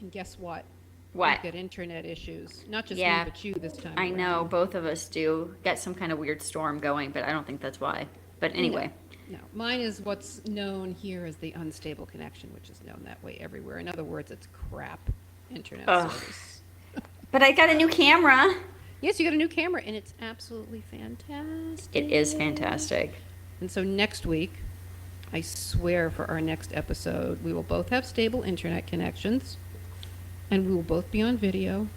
And guess what? What? We've got internet issues. Not just me, Yeah, but you this time I know. around. Both of us do. Got some kind of weird storm going, but I don't think that's why. But No, anyway. no. Mine is what's known here as the unstable connection, which is known that way everywhere. In other words, it's crap internet Ugh. service. But I got a new camera. Yes, you got a new camera, and it's absolutely fantastic. It is fantastic. And so next week, I swear for our next episode, we will both have stable internet connections, and we will both be on video,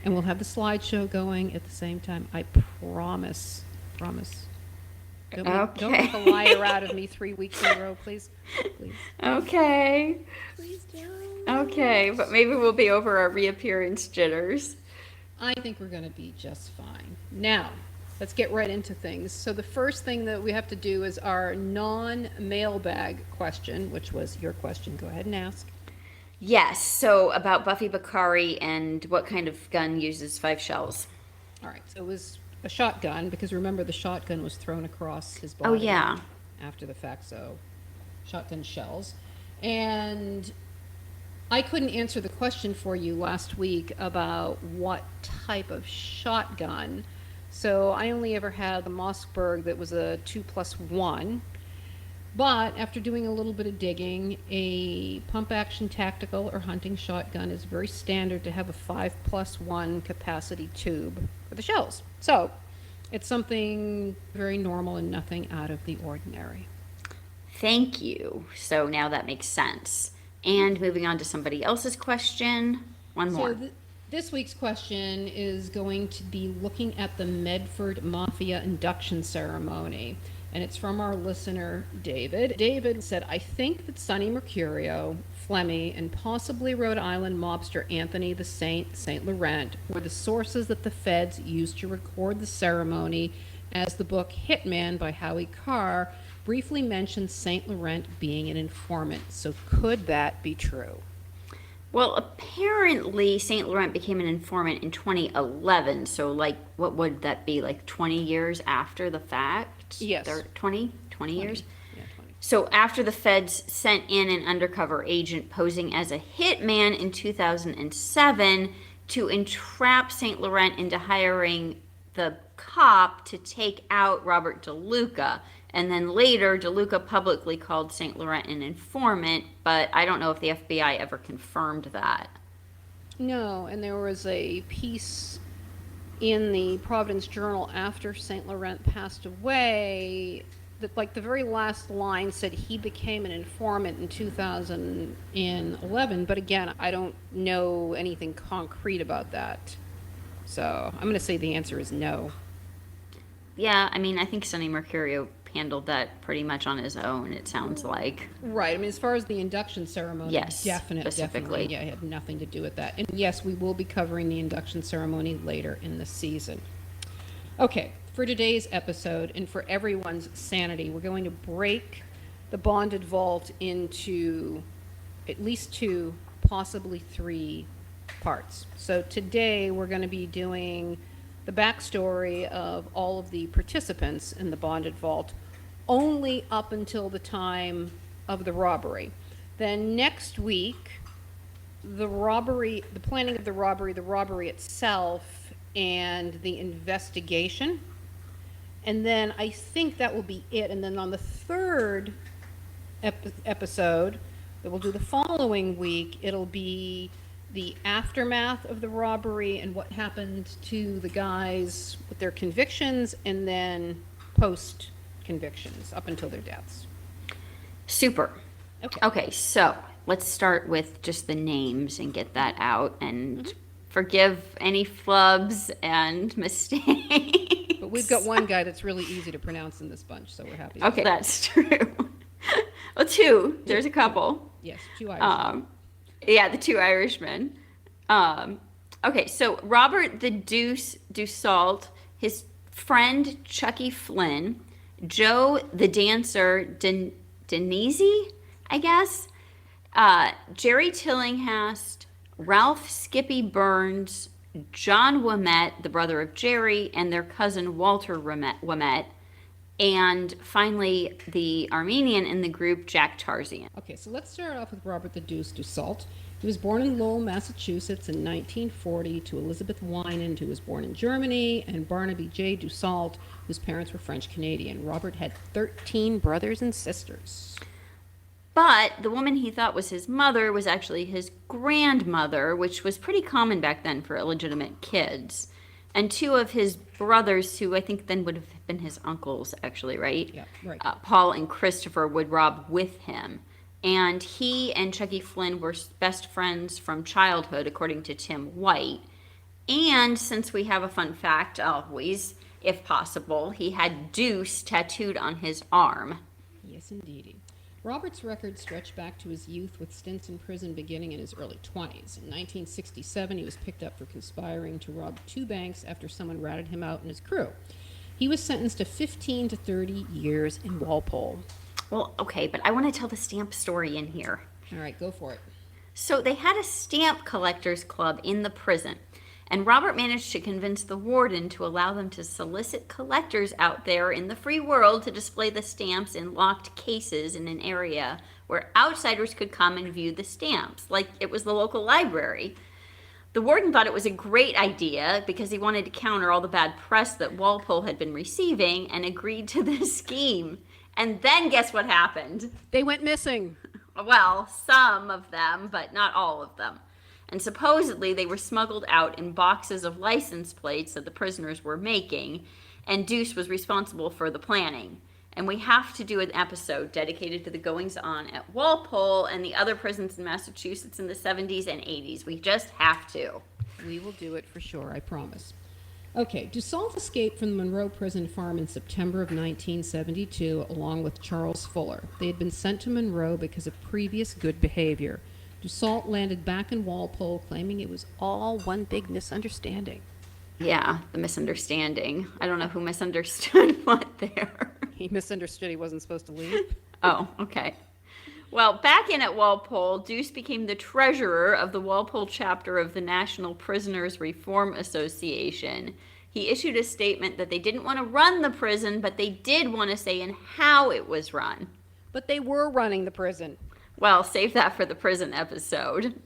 and we'll have the slideshow going at the same time. I promise. Promise. Don't make a liar out of me 3 weeks in a row, please. Please. Okay. Please don't. Okay, but maybe we'll be over our reappearance jitters. I think we're going to be just fine. Now, let's get right into things. So the first thing that we have to do is our non-mailbag question, which was your question. Go ahead and ask. Yes, so about Buffy Bakari and what kind of gun uses 5 shells. All right, so it was a shotgun, because remember the shotgun was thrown across his body. Oh, yeah. After the fact, so shotgun shells. And I couldn't answer the question for you last week about what type of shotgun. So I only ever had the Mossberg that was a 2+1. But after doing a little bit of digging, a pump-action tactical or hunting shotgun is very standard to have a 5+1 capacity tube for the shells. So it's something very normal and nothing out of the ordinary. Thank you. So now that makes sense. And moving on to somebody else's question. One more. So this week's question is going to be looking at the Medford Mafia Induction Ceremony. And it's from our listener, David. David said, I think that Sonny Mercurio, Flemmy, and possibly Rhode Island mobster Anthony the Saint Laurent were the sources that the feds used to record the ceremony, as the book Hitman by Howie Carr briefly mentions Saint Laurent being an informant. So could that be true? Well, apparently Saint Laurent became an informant in 2011. So, like, what would that be? Like 20 years after the fact? Yes. 20 years? Yeah, 20. So after the feds sent in an undercover agent posing as a hitman in 2007 to entrap Saint Laurent into hiring the cop to take out Robert DeLuca. And then later, DeLuca publicly called Saint Laurent an informant, but I don't know if the FBI ever confirmed that. No, and there was a piece in the Providence Journal after Saint Laurent passed away that, like, the very last line said he became an informant in 2011, but again, I don't know anything concrete about that. So I'm going to say the answer is no. Yeah, I mean, I think Sonny Mercurio handled that pretty much on his own, it sounds like. Right. I mean, as far as the induction ceremony, yes, definitely, yeah, it had nothing to do with that. And yes, we will be covering the induction ceremony later in the season. Okay, for today's episode, and for everyone's sanity, we're going to break the bonded vault into at least 2, possibly 3 parts. So today we're going to be doing the backstory of all of the participants in the bonded vault, only up until the time of the robbery. Then next week, the robbery, the planning of the robbery itself, and the investigation. And then I think that will be it. And then on the third episode that we'll do the following week, it'll be the aftermath of the robbery and what happened to the guys with their convictions, and then post convictions up until their deaths. Super. Okay, so let's start with just the names and get that out, and forgive any flubs and mistakes. But we've got one guy that's really easy to pronounce in this bunch, so we're happy. Okay, that's true. Well, 2. There's a couple. Yes, 2 Irishmen. Yeah, the 2 Irishmen. Okay, so Robert the Deuce Dussault, his friend Chucky Flynn, Joe the Dancer Danese, I guess, Jerry Tillinghast, Ralph Skippy Byrnes, John Ouimette, the brother of Jerry, and their cousin Walter Ouimette, And finally, the Armenian in the group, Jack Tarzian. Okay, so let's start off with Robert the Deuce Dussault. He was born in Lowell, Massachusetts in 1940 to Elizabeth Winand, who was born in Germany, and Barnaby J. Dussault, whose parents were French-Canadian. Robert had 13 brothers and sisters. But the woman he thought was his mother was actually his grandmother, which was pretty common back then for illegitimate kids. And two of his brothers, who I think then would have been his uncles, actually, right? Yeah, right. Paul and Christopher would rob with him. And he and Chucky Flynn were best friends from childhood, according to Tim White. And since we have a fun fact, always, if possible, he had Deuce tattooed on his arm. Yes, indeedy. Robert's record stretched back to his youth, with stints in prison beginning in his early 20s. In 1967, he was picked up for conspiring to rob 2 banks after someone ratted him out and his crew. He was sentenced to 15 to 30 years in Walpole. Well, okay, but I want to tell the stamp story in here. All right, go for it. So they had a stamp collectors club in the prison, and Robert managed to convince the warden to allow them to solicit collectors out there in the free world to display the stamps in locked cases in an area where outsiders could come and view the stamps, like it was the local library. The warden thought it was a great idea because he wanted to counter all the bad press that Walpole had been receiving, and agreed to this scheme. And then guess what happened? They went missing. Well, some of them, but not all of them. And supposedly they were smuggled out in boxes of license plates that the prisoners were making, and Deuce was responsible for the planning. And we have to do an episode dedicated to the goings-on at Walpole and the other prisons in Massachusetts in the 70s and 80s. We just have to. We will do it for sure, I promise. Okay, Dussault escaped from the Monroe Prison Farm in September of 1972 along with Charles Fuller. They had been sent to Monroe because of previous good behavior. Dussault landed back in Walpole, claiming it was all one big misunderstanding. Yeah, the misunderstanding. I don't know who misunderstood what there. He misunderstood he wasn't supposed to leave. Oh, okay. Well, back in at Walpole, Deuce became the treasurer of the Walpole chapter of the National Prisoners Reform Association. He issued a statement that they didn't want to run the prison, but they did want to say in how it was run. But they were running the prison. Well, save that for the prison episode.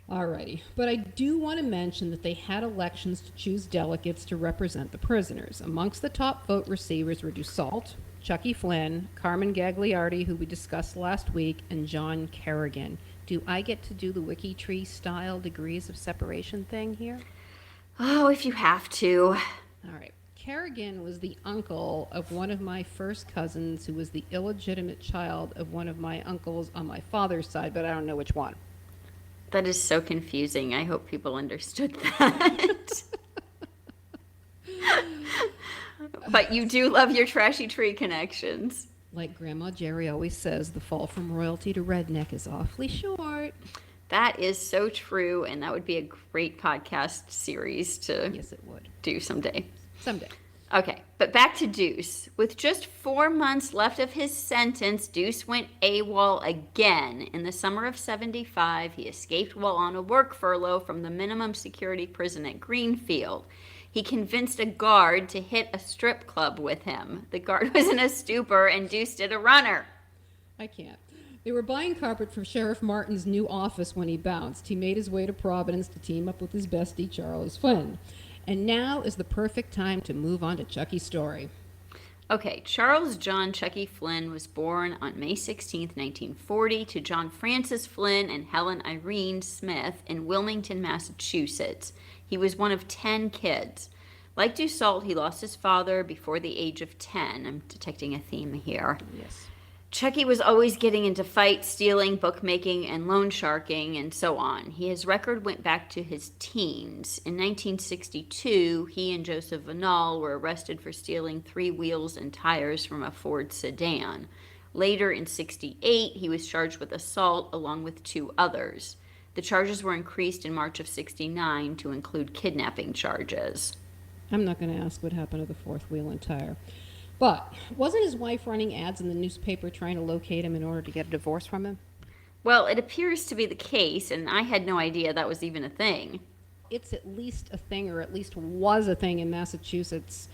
Alrighty, but I do want to mention that they had elections to choose delegates to represent the prisoners. Amongst the top vote receivers were Dussault, Chucky Flynn, Carmen Gagliardi, who we discussed last week, and John Kerrigan. Do I get to do the Wiki Tree style degrees of separation thing here? Oh, if you have to. All right. Kerrigan was the uncle of one of my first cousins, who was the illegitimate child of one of my uncles on my father's side, but I don't know which one. That is so confusing. I hope people understood that. But you do love your trashy tree connections. Like Grandma Jerry always says, the fall from royalty to redneck is awfully short. That is so true, and that would be a great podcast series to Yes, it would. do someday. Someday. Okay, but back to Deuce. With just 4 months left of his sentence, Deuce went AWOL again. In the summer of 75, he escaped while on a work furlough from the minimum security prison at Greenfield. He convinced a guard to hit a strip club with him. The guard was in a stupor, and Deuce did a runner. I can't. They were buying carpet for Sheriff Martin's new office when he bounced. He made his way to Providence to team up with his bestie, Charles Flynn. And now is the perfect time to move on to Chucky's story. Okay, Charles John Chucky Flynn was born on May 16, 1940, to John Francis Flynn and Helen Irene Smith in Wilmington, Massachusetts. He was one of 10 kids. Like Dussault, he lost his father before the age of 10. I'm detecting a theme here. Yes. Chucky was always getting into fights, stealing, bookmaking, and loan sharking, and so on. His record went back to his teens. In 1962, he and Joseph Vanal were arrested for stealing 3 wheels and tires from a Ford sedan. Later, in 1968, he was charged with assault along with 2 others. The charges were increased in March of 1969 to include kidnapping charges. I'm not going to ask what happened to the 4th wheel and tire. But wasn't his wife running ads in the newspaper trying to locate him in order to get a divorce from him? Well, it appears to be the case, and I had no idea that was even a thing. It's at least a thing, or at least was a thing in Massachusetts.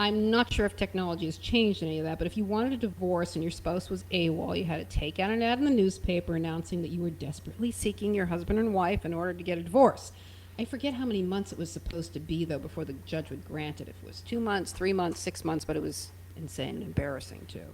I'm not sure if technology has changed any of that, but if you wanted a divorce and your spouse was AWOL, you had to take out an ad in the newspaper announcing that you were desperately seeking your husband and wife in order to get a divorce. I forget how many months it was supposed to be, though, before the judge would grant it. If it was 2 months, 3 months, 6 months, but it was insane and embarrassing, too.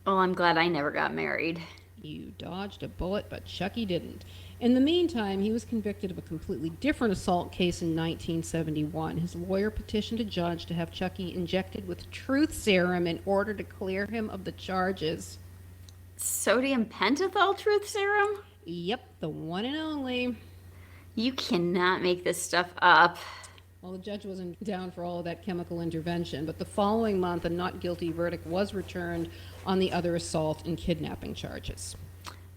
Well, I'm glad I never got married. You dodged a bullet, but Chucky didn't. In the meantime, he was convicted of a completely different assault case in 1971. His lawyer petitioned a judge to have Chucky injected with truth serum in order to clear him of the charges. Sodium pentothal truth serum? Yep, the one and only. You cannot make this stuff up. Well, the judge wasn't down for all of that chemical intervention, but the following month, a not guilty verdict was returned on the other assault and kidnapping charges.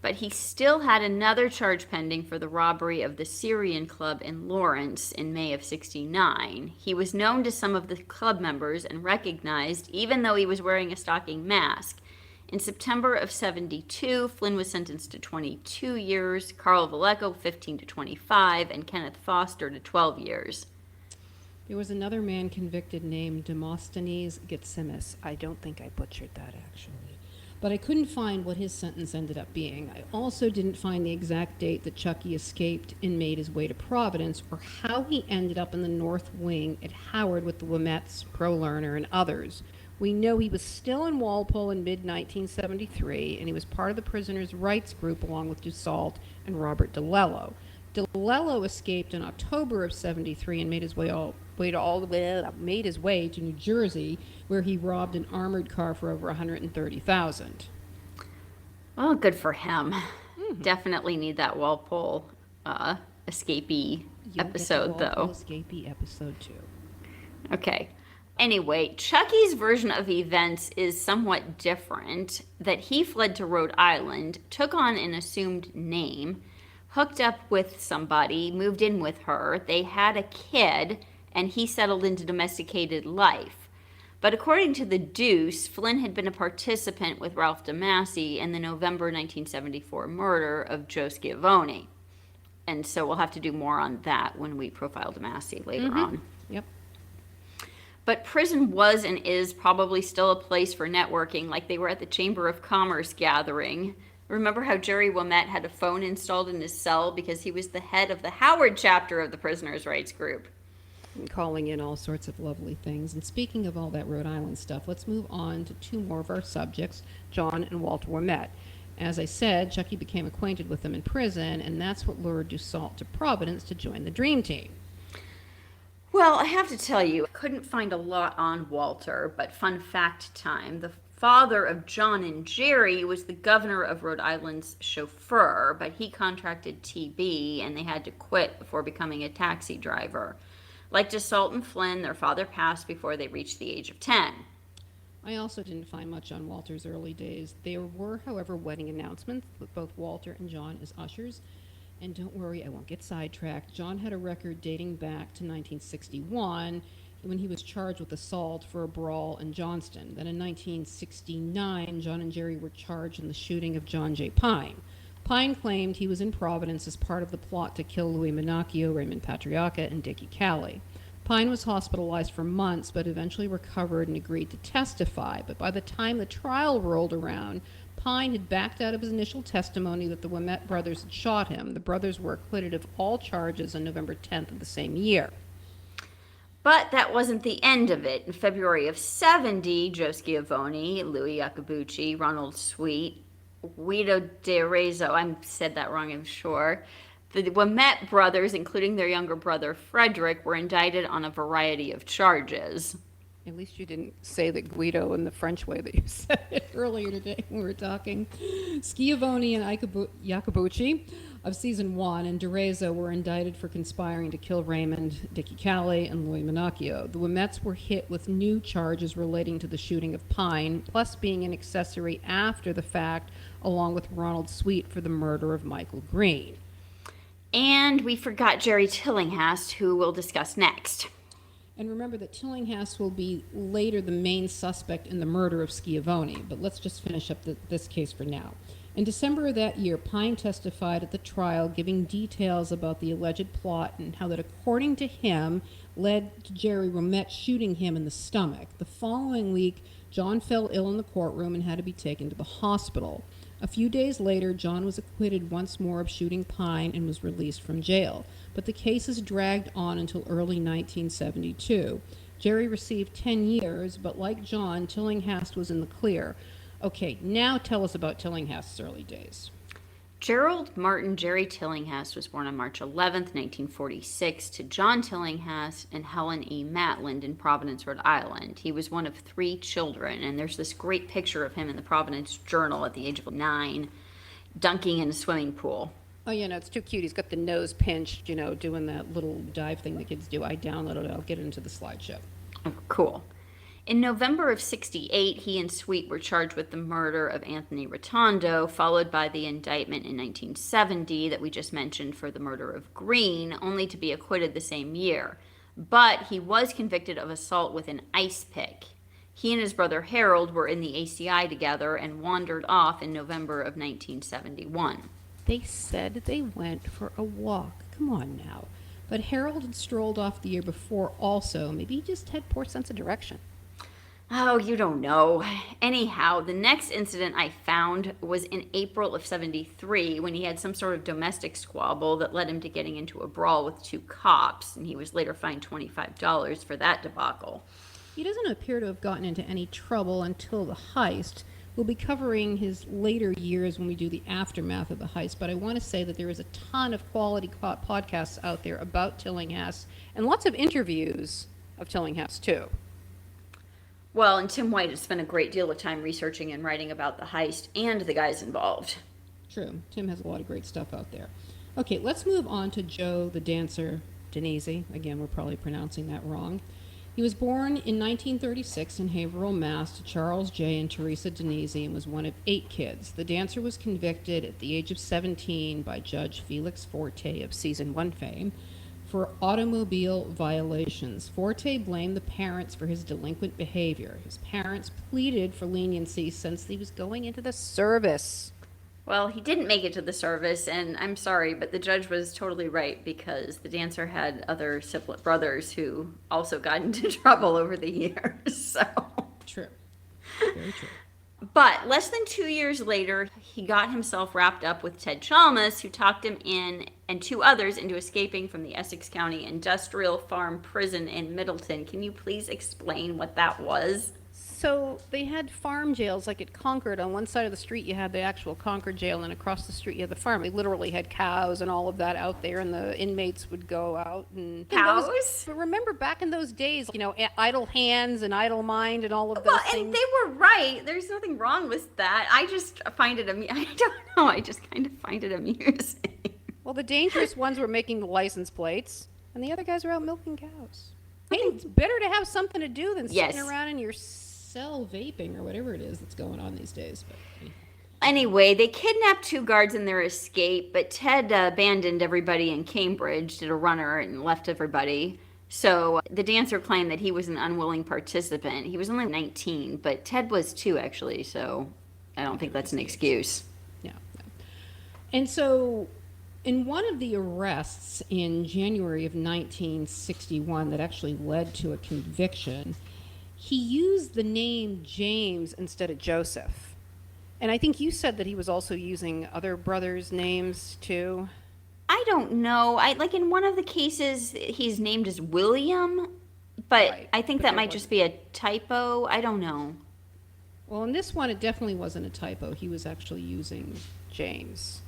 But he still had another charge pending for the robbery of the Syrian club in Lawrence in May of '69. He was known to some of the club members and recognized, even though he was wearing a stocking mask. In September of '72, Flynn was sentenced to 22 years, Carl Vallejo 15 to 25, and Kenneth Foster to 12 years. There was another man convicted named Demosthenes Getzimis. I don't think I butchered that, actually. But I couldn't find what his sentence ended up being. I also didn't find the exact date that Chucky escaped and made his way to Providence, or how he ended up in the North Wing at Howard with the Ouimettes, Pro Lerner, and others. We know he was still in Walpole in mid-1973, and he was part of the prisoners' rights group along with Dussault and Robert DeLello. DeLello escaped in October of '73 and made his way to New Jersey, where he robbed an armored car for over $130,000. Well, good for him. Definitely need that Walpole escapee episode, though. Escapee episode 2. Okay. Anyway, Chucky's version of events is somewhat different. That he fled to Rhode Island, took on an assumed name, hooked up with somebody, moved in with her, they had a kid, and he settled into domesticated life. But according to the Deuce, Flynn had been a participant with Ralph DeMasi in the November 1974 murder of Joe Schiavone. And so we'll have to do more on that when we profile DeMasi later on. Yep. But prison was and is probably still a place for networking, like they were at the Chamber of Commerce gathering. Remember how Jerry Ouimette had a phone installed in his cell because he was the head of the Howard chapter of the prisoners' rights group? And calling in all sorts of lovely things. And speaking of all that Rhode Island stuff, let's move on to two more of our subjects, John and Walter Ouimette. As I said, Chucky became acquainted with them in prison, and that's what lured Dussault to Providence to join the Dream Team. Well, I have to tell you, I couldn't find a lot on Walter, but fun fact time. The father of John and Jerry was the governor of Rhode Island's chauffeur, but he contracted TB and they had to quit before becoming a taxi driver. Like Dussault and Flynn, their father passed before they reached the age of 10. I also didn't find much on Walter's early days. There were, however, wedding announcements with both Walter and John as ushers. And don't worry, I won't get sidetracked. John had a record dating back to 1961 when he was charged with assault for a brawl in Johnston. Then in 1969, John and Jerry were charged in the shooting of John J. Pine. Pine claimed he was in Providence as part of the plot to kill Louis Minacchio, Raymond Patriacca, and Dickie Cali. Pine was hospitalized for months, but eventually recovered and agreed to testify. But by the time the trial rolled around, Pine had backed out of his initial testimony that the Ouimette brothers had shot him. The brothers were acquitted of all charges on November 10th of the same year. But that wasn't the end of it. In February of '70, Joe Schiavone, Louis Iacobucci, Ronald Sweet, Guido de Arezzo, I said that wrong, I'm sure. The Ouimette brothers, including their younger brother Frederick, were indicted on a variety of charges. At least you didn't say that Guido in the French way that you said it earlier today when we were talking. Schiavone and Iacobucci of season 1 and DeRezzo were indicted for conspiring to kill Raymond, Dickie Cali, and Louis Minacchio. The Ouimettes were hit with new charges relating to the shooting of Pine, plus being an accessory after the fact, along with Ronald Sweet for the murder of Michael Green. And we forgot Jerry Tillinghast, who we'll discuss next. And remember that Tillinghast will be later the main suspect in the murder of Schiavone, but let's just finish up this case for now. In December of that year, Pine testified at the trial, giving details about the alleged plot and how that, according to him, led to Jerry Ouimette shooting him in the stomach. The following week, John fell ill in the courtroom and had to be taken to the hospital. A few days later, John was acquitted once more of shooting Pine and was released from jail. But the cases dragged on until early 1972. Jerry received 10 years, but like John, Tillinghast was in the clear. Okay, now tell us about Tillinghast's early days. Gerald Martin Jerry Tillinghast was born on March 11th, 1946, to John Tillinghast and Helen E. Matland in Providence, Rhode Island. He was one of 3 children, and there's this great picture of him in the Providence Journal at the age of 9, dunking in a swimming pool. Oh, yeah, no, it's too cute. He's got the nose pinched, doing that little dive thing the kids do. I downloaded it. I'll get it into the slideshow. Oh, cool. In November of 68, he and Sweet were charged with the murder of Anthony Rotondo, followed by the indictment in 1970 that we just mentioned for the murder of Green, only to be acquitted the same year. But he was convicted of assault with an ice pick. He and his brother Harold were in the ACI together and wandered off in November of 1971. They said they went for a walk. Come on now. But Harold had strolled off the year before also. Maybe he just had poor sense of direction. Oh, you don't know. Anyhow, the next incident I found was in April of 73 when he had some sort of domestic squabble that led him to getting into a brawl with 2 cops, and he was later fined $25 for that debacle. He doesn't appear to have gotten into any trouble until the heist. We'll be covering his later years when we do the aftermath of the heist, but I want to say that there is a ton of quality podcasts out there about Tillinghast and lots of interviews of Tillinghast, too. Well, and Tim White has spent a great deal of time researching and writing about the heist and the guys involved. True. Tim has a lot of great stuff out there. Okay, let's move on to Joe the Dancer Danese. Again, we're probably pronouncing that wrong. He was born in 1936 in Haverhill, Mass. to Charles J. and Teresa Danese and was one of 8 kids. The dancer was convicted at the age of 17 by Judge Felix Forte of Season 1 fame for automobile violations. Forte blamed the parents for his delinquent behavior. His parents pleaded for leniency since he was going into the service. Well, he didn't make it to the service, and I'm sorry, but the judge was totally right because the dancer had other sibling brothers who also got into trouble over the years. So True. Very true. But less than 2 years later, he got himself wrapped up with Ted Chalmers, who talked him in and 2 others into escaping from the Essex County Industrial Farm Prison in Middleton. Can you please explain what that was? So they had farm jails like at Concord. On one side of the street you had the actual Concord jail, and across the street you had the farm. They literally had cows and all of that out there, and the inmates would go out and... Cows? But remember back in those days, idle hands and idle mind and all of those things. And they were right. There's nothing wrong with that. I just find it I don't know. I just kind of find it amusing. Well, the dangerous ones were making the license plates, and the other guys were out milking cows. Hey, it's better to have something to do than sitting around in your cell vaping or whatever it is that's going on these days. But anyway, they kidnapped 2 guards in their escape, but Ted abandoned everybody in Cambridge, did a runner, and left everybody. So the dancer claimed that he was an unwilling participant. He was only 19, but Ted was too, actually, so I don't think that's an excuse. Yeah. And so in one of the arrests in January of 1961 that actually led to a conviction, he used the name James instead of Joseph. And I think you said that he was also using other brothers' names too. I don't know. Like in one of the cases, he's named as William, but right. I think that might just be a typo. I don't know. Well, in this one, it definitely wasn't a typo. He was actually using James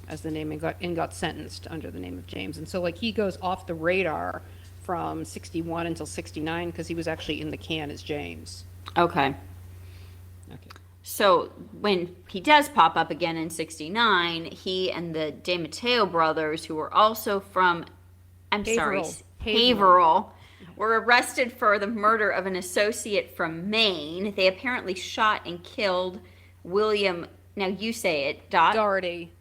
as the name and got sentenced under the name of James. And so, he goes off the radar from 61 until 69 because he was actually in the can as James. Okay. So when he does pop up again in 69, he and the De Matteo brothers, who were also from, Haverhill, were arrested for the murder of an associate from Maine. They apparently shot and killed William, now you say it, Doherty.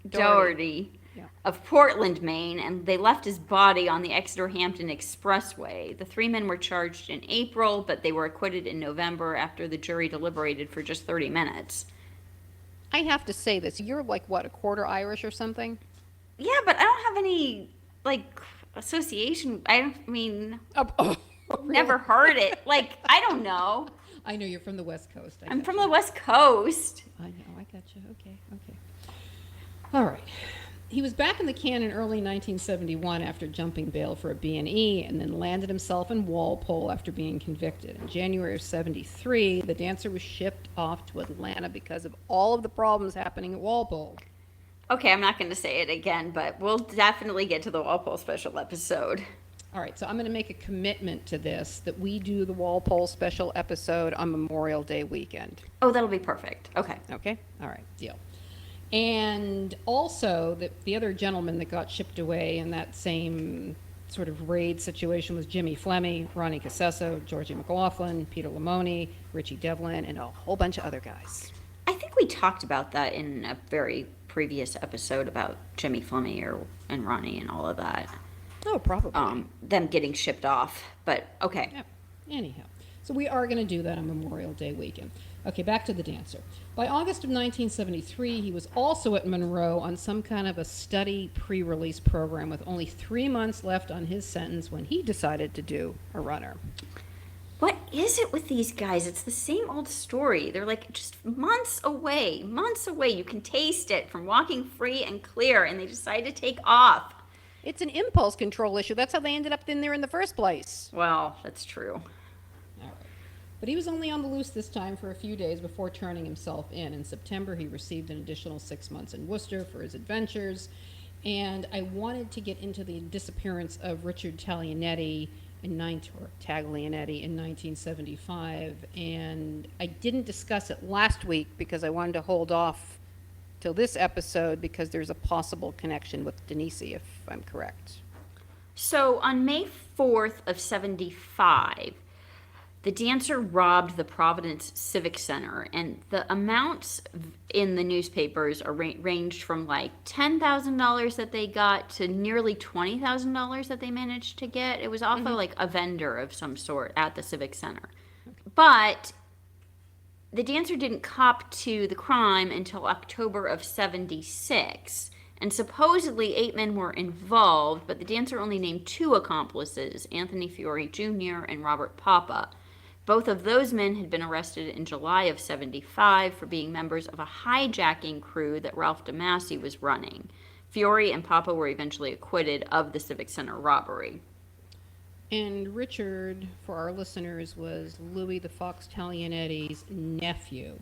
Yeah. Of Portland, Maine, and they left his body on the Exeter-Hampton Expressway. The 3 men were charged in April, but they were acquitted in November after the jury deliberated for just 30 minutes. I have to say this. You're like, what, a quarter Irish or something? Yeah, but I don't have any, like, association. I mean, Oh, never really? heard it. Like, I don't know. I know you're from the West Coast. I'm from the West Coast. I know, I got you. Okay. All right. He was back in the can in early 1971 after jumping bail for a B&E and then landed himself in Walpole after being convicted. In January of 73, the dancer was shipped off to Atlanta because of all of the problems happening at Walpole. Okay, I'm not going to say it again, but we'll definitely get to the Walpole special episode. All right, so I'm going to make a commitment to this, that we do the Walpole special episode on Memorial Day weekend. Oh, that'll be perfect. Okay. Okay? All right, deal. And also, the other gentleman that got shipped away in that same sort of raid situation was Jimmy Flemmi, Ronnie Cassesso, Georgie McLaughlin, Peter Lamoni, Richie Devlin, and a whole bunch of other guys. I think we talked about that in a very previous episode about Jimmy Flemmi and Ronnie and all of that. Oh, probably. Them getting shipped off. But, okay. Yeah. Anyhow, so we are going to do that on Memorial Day weekend. Okay, back to the dancer. By August of 1973, he was also at Monroe on some kind of a study pre-release program with only 3 months left on his sentence when he decided to do a runner. What is it with these guys? It's the same old story. They're like just months away. You can taste it from walking free and clear, and they decide to take off. It's an impulse control issue. That's how they ended up in there in the first place. Well, that's true. All right. But he was only on the loose this time for a few days before turning himself in. In September, he received an additional 6 months in Worcester for his adventures. And I wanted to get into the disappearance of Richard Taglianetti in 1975. And I didn't discuss it last week because I wanted to hold off till this episode because there's a possible connection with Danese, if I'm correct. So on May 4th of 75, the dancer robbed the Providence Civic Center, and the amounts in the newspapers ranged from like $10,000 that they got to nearly $20,000 that they managed to get. It was off of like a vendor of some sort at the Civic Center. But the dancer didn't cop to the crime until October of 76. And supposedly 8 men were involved, but the dancer only named 2 accomplices, Anthony Fiore Jr. and Robert Papa. Both of those men had been arrested in July of 75 for being members of a hijacking crew that Ralph DeMasi was running. Fiore and Papa were eventually acquitted of the Civic Center robbery. And Richard, for our listeners, was Louis the Fox Taglianetti's nephew.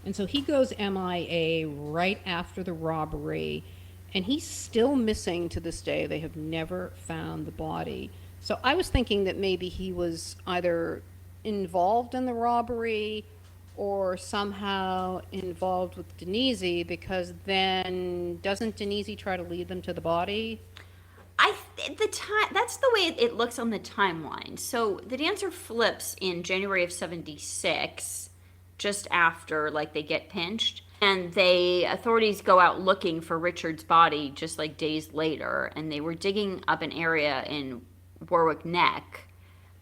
And so he goes MIA right after the robbery, and he's still missing to this day. They have never found the body. So I was thinking that maybe he was either involved in the robbery or somehow involved with Danese, because then doesn't Danese try to lead them to the body? That's the way it looks on the timeline. So the dancer flips in January of 76, just after like they get pinched, and authorities go out looking for Richard's body just like days later, and they were digging up an area in Warwick Neck,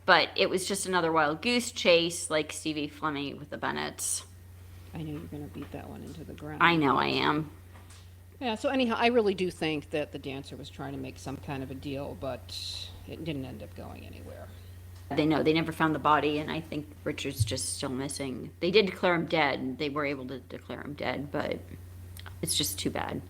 but it was just another wild goose chase like Stevie Flemmi with the Bennetts. I know you're going to beat that one into the ground. I know I am. Yeah, so anyhow, I really do think that the dancer was trying to make some kind of a deal, but it didn't end up going anywhere. They never found the body, and I think Richard's just still missing. They did declare him dead, and they were able to declare him dead, but it's just too bad.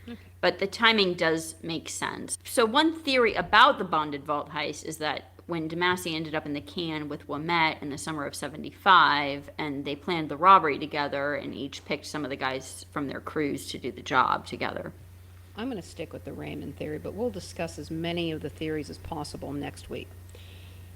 Okay. But the timing does make sense. So one theory about the bonded vault heist is that when DeMasi ended up in the can with Ouimette in the summer of 75, and they planned the robbery together and each picked some of the guys from their crews to do the job together. I'm going to stick with the Raymond theory, but we'll discuss as many of the theories as possible next week.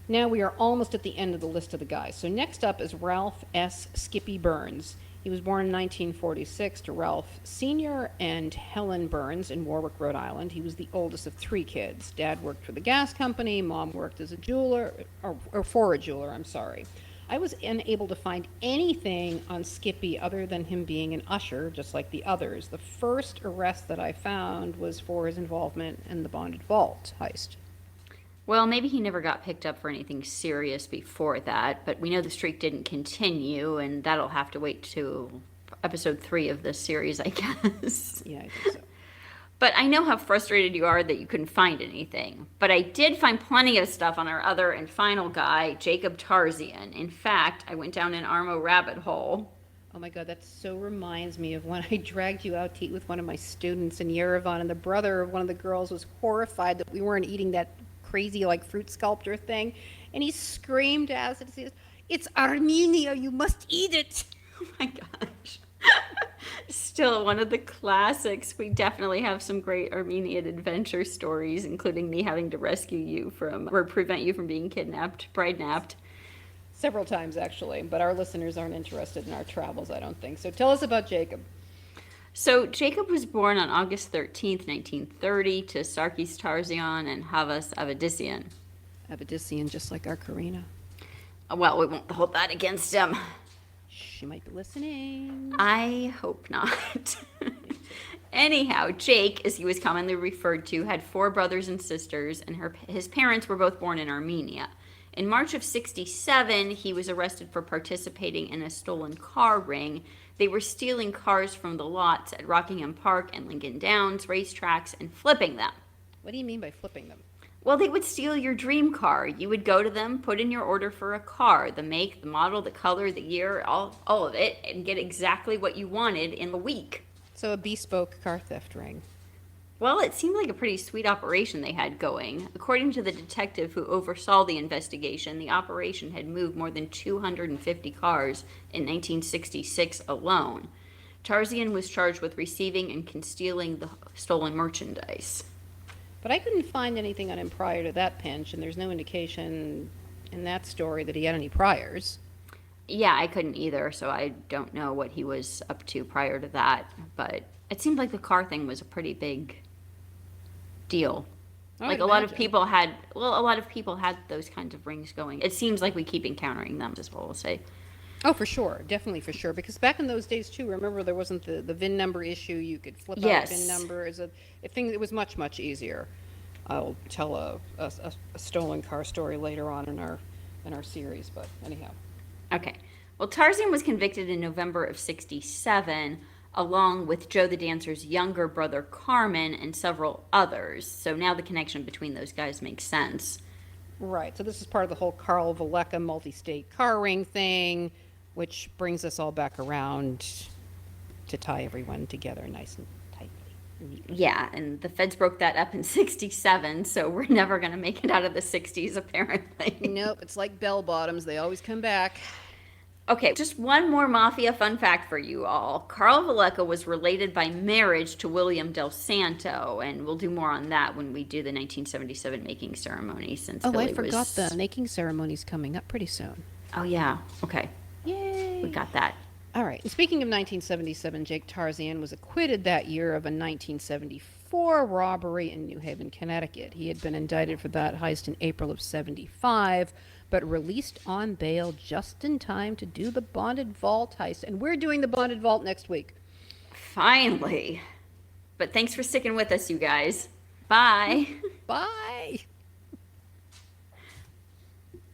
Now we are almost at the end of the list of the guys. So next up is Ralph S. Skippy Byrnes. He was born in 1946 to Ralph Sr. and Helen Byrnes in Warwick, Rhode Island. He was the oldest of 3 kids. Dad worked for the gas company. Mom worked as a jeweler, or for a jeweler, I'm sorry. I was unable to find anything on Skippy other than him being an usher, just like the others. The first arrest that I found was for his involvement in the bonded vault heist. Well, maybe he never got picked up for anything serious before that, but we know the streak didn't continue, and that'll have to wait to episode 3 of this series, I guess. Yeah, I think so. But I know how frustrated you are that you couldn't find anything. But I did find plenty of stuff on our other and final guy, Jacob Tarzian. In fact, I went down an Armo rabbit hole. Oh my God, that so reminds me of when I dragged you out to eat with one of my students in Yerevan, and the brother of one of the girls was horrified that we weren't eating that crazy, like, fruit sculpture thing. And he screamed at us, "It's Armenia, you must eat it!" Oh my gosh. Still one of the classics. We definitely have some great Armenian adventure stories, including me having to rescue you from, or prevent you from being kidnapped, bride-napped. Several times, actually, but our listeners aren't interested in our travels, I don't think. So tell us about Jacob. So Jacob was born on August 13th, 1930, to Sarkis Tarzian and Havas Avedissian. Avedissian, just like our Karina. Well, we won't hold that against him. She might be listening. I hope not. Anyhow, Jake, as he was commonly referred to, had 4 brothers and sisters, and his parents were both born in Armenia. In March of 1967, he was arrested for participating in a stolen car ring. They were stealing cars from the lots at Rockingham Park and Lincoln Downs racetracks and flipping them. What do you mean by flipping them? Well, they would steal your dream car. You would go to them, put in your order for a car, the make, the model, the color, the year, all of it, and get exactly what you wanted in a week. So a bespoke car theft ring. Well, it seemed like a pretty sweet operation they had going. According to the detective who oversaw the investigation, the operation had moved more than 250 cars in 1966 alone. Tarzian was charged with receiving and concealing the stolen merchandise. But I couldn't find anything on him prior to that pinch, and there's no indication in that story that he had any priors. Yeah, I couldn't either, so I don't know what he was up to prior to that. But it seemed like the car thing was a pretty big deal. Like a lot of people had those kinds of rings going. It seems like we keep encountering them, is what we'll say. Oh, for sure. Definitely for sure. Because back in those days, too, remember there wasn't the VIN number issue. You could flip out a VIN number. As a thing that was much, much easier. I'll tell a stolen car story later on in our series, but anyhow. Okay. Well, Tarzian was convicted in November of 1967, along with Joe the Dancer's younger brother Carmen and several others. So now the connection between those guys makes sense. Right. So this is part of the whole Carl Valeka multi-state car ring thing, which brings us all back around to tie everyone together nice and tightly. Neatly. Yeah, and the feds broke that up in 1967, so we're never going to make it out of the 60s, apparently. Nope, it's like bell bottoms. They always come back. Okay, just one more mafia fun fact for you all. Carl Valeka was related by marriage to William Del Santo, and we'll do more on that when we do the 1977 making ceremony. Since Billy I forgot the making ceremony's coming up pretty soon. Oh, yeah. Okay. Yay. We got that. All right. And speaking of 1977, Jake Tarzian was acquitted that year of a 1974 robbery in New Haven, Connecticut. He had been indicted for that heist in April of 75, but released on bail just in time to do the bonded vault heist. And we're doing the bonded vault next week. Finally. But thanks for sticking with us, you guys. Bye. Bye.